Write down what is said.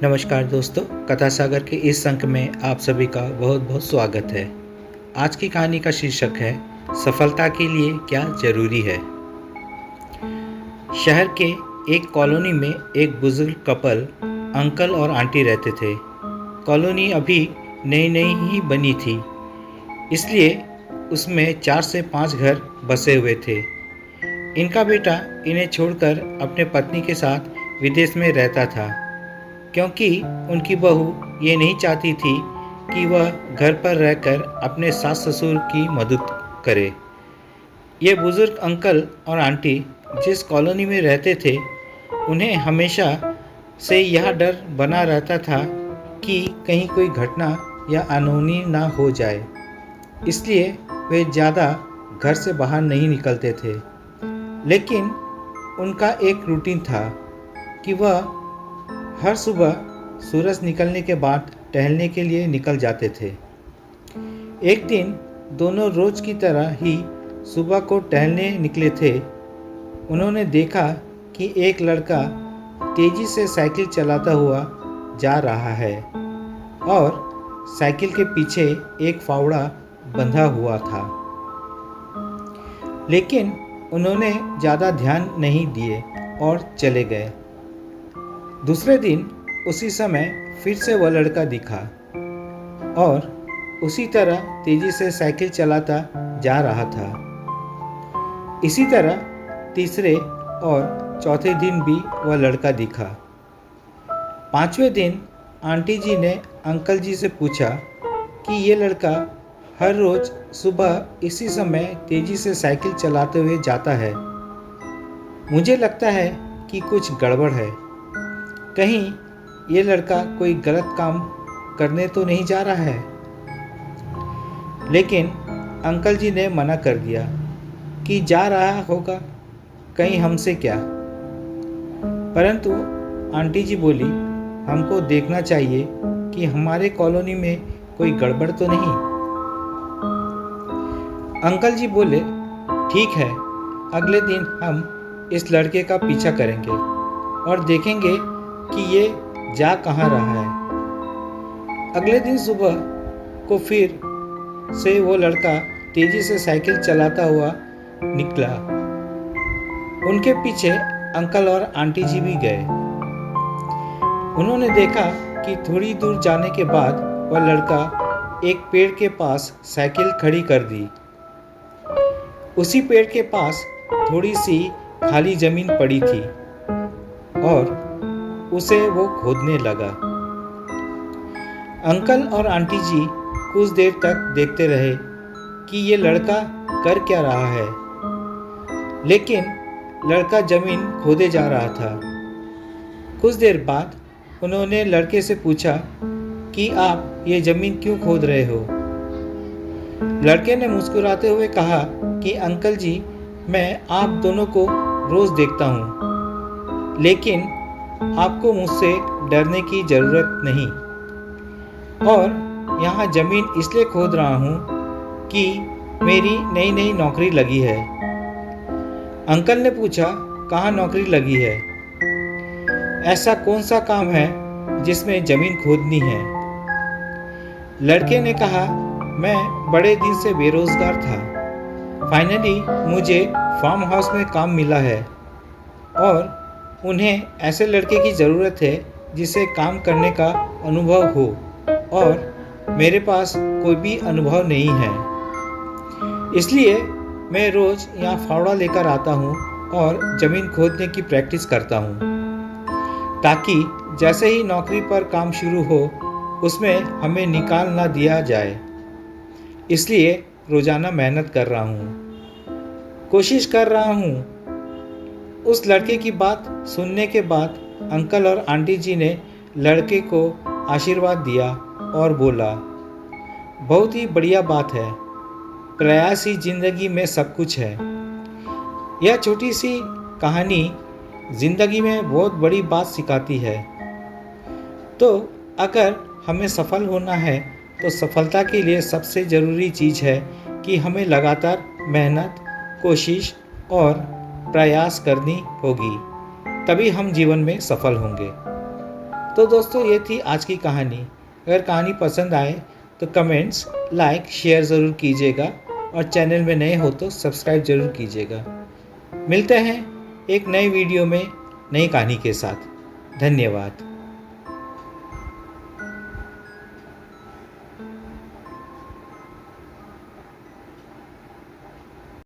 नमस्कार दोस्तों, कथा सागर के इस अंक में आप सभी का बहुत बहुत स्वागत है। आज की कहानी का शीर्षक है सफलता के लिए क्या जरूरी है। शहर के एक कॉलोनी में एक बुजुर्ग कपल अंकल और आंटी रहते थे। कॉलोनी अभी नई नई ही बनी थी, इसलिए उसमें 4 से 5 घर बसे हुए थे। इनका बेटा इन्हें छोड़कर अपने पत्नी के साथ विदेश में रहता था, क्योंकि उनकी बहू ये नहीं चाहती थी कि वह घर पर रहकर अपने सास ससुर की मदद करे। ये बुजुर्ग अंकल और आंटी जिस कॉलोनी में रहते थे, उन्हें हमेशा से यह डर बना रहता था कि कहीं कोई घटना या अनहोनी ना हो जाए, इसलिए वे ज़्यादा घर से बाहर नहीं निकलते थे। लेकिन उनका एक रूटीन था कि वह हर सुबह सूरज निकलने के बाद टहलने के लिए निकल जाते थे। एक दिन दोनों रोज की तरह ही सुबह को टहलने निकले थे। उन्होंने देखा कि एक लड़का तेजी से साइकिल चलाता हुआ जा रहा है और साइकिल के पीछे एक फावड़ा बंधा हुआ था। लेकिन उन्होंने ज़्यादा ध्यान नहीं दिए और चले गए। दूसरे दिन उसी समय फिर से वह लड़का दिखा और उसी तरह तेजी से साइकिल चलाता जा रहा था। इसी तरह तीसरे और चौथे दिन भी वह लड़का दिखा। 5वें दिन आंटी जी ने अंकल जी से पूछा कि ये लड़का हर रोज सुबह इसी समय तेजी से साइकिल चलाते हुए जाता है। मुझे लगता है कि कुछ गड़बड़ है। कहीं ये लड़का कोई गलत काम करने तो नहीं जा रहा है। लेकिन अंकल जी ने मना कर दिया कि जा रहा होगा, कहीं हमसे क्या। परंतु आंटी जी बोली, हमको देखना चाहिए कि हमारे कॉलोनी में कोई गड़बड़ तो नहीं। अंकल जी बोले, ठीक है, अगले दिन हम इस लड़के का पीछा करेंगे और देखेंगे कि ये जा कहाँ रहा है। अगले दिन सुबह को फिर से वो लड़का तेजी से साइकिल चलाता हुआ निकला। उनके पीछे अंकल और आंटी जी भी गए। उन्होंने देखा कि थोड़ी दूर जाने के बाद वह लड़का एक पेड़ के पास साइकिल खड़ी कर दी। उसी पेड़ के पास थोड़ी सी खाली जमीन पड़ी थी और उसे वो खोदने लगा। अंकल और आंटी जी कुछ देर तक देखते रहे कि ये लड़का कर क्या रहा है, लेकिन लड़का जमीन खोदे जा रहा था। कुछ देर बाद उन्होंने लड़के से पूछा कि आप ये जमीन क्यों खोद रहे हो। लड़के ने मुस्कुराते हुए कहा कि अंकल जी, मैं आप दोनों को रोज देखता हूँ, लेकिन आपको मुझसे डरने की ज़रूरत नहीं, और यहाँ ज़मीन इसलिए खोद रहा हूँ कि मेरी नई नई नौकरी लगी है। अंकल ने पूछा, कहाँ नौकरी लगी है? ऐसा कौन सा काम है जिसमें ज़मीन खोदनी है? लड़के ने कहा, मैं बड़े दिन से बेरोज़गार था। फाइनली मुझे फार्म हाउस में काम मिला है और उन्हें ऐसे लड़के की ज़रूरत है जिसे काम करने का अनुभव हो, और मेरे पास कोई भी अनुभव नहीं है। इसलिए मैं रोज़ यहाँ फावड़ा लेकर आता हूँ और ज़मीन खोदने की प्रैक्टिस करता हूँ, ताकि जैसे ही नौकरी पर काम शुरू हो उसमें हमें निकाल ना दिया जाए। इसलिए रोज़ाना मेहनत कर रहा हूँ, कोशिश कर रहा हूँ। उस लड़के की बात सुनने के बाद अंकल और आंटी जी ने लड़के को आशीर्वाद दिया और बोला, बहुत ही बढ़िया बात है, प्रयास ही जिंदगी में सब कुछ है। यह छोटी सी कहानी जिंदगी में बहुत बड़ी बात सिखाती है। तो अगर हमें सफल होना है तो सफलता के लिए सबसे ज़रूरी चीज़ है कि हमें लगातार मेहनत, कोशिश और प्रयास करनी होगी, तभी हम जीवन में सफल होंगे। तो दोस्तों ये थी आज की कहानी। अगर कहानी पसंद आए तो कमेंट्स, लाइक, शेयर ज़रूर कीजिएगा और चैनल में नए हो तो सब्सक्राइब ज़रूर कीजिएगा। मिलते हैं एक नए वीडियो में नई कहानी के साथ। धन्यवाद।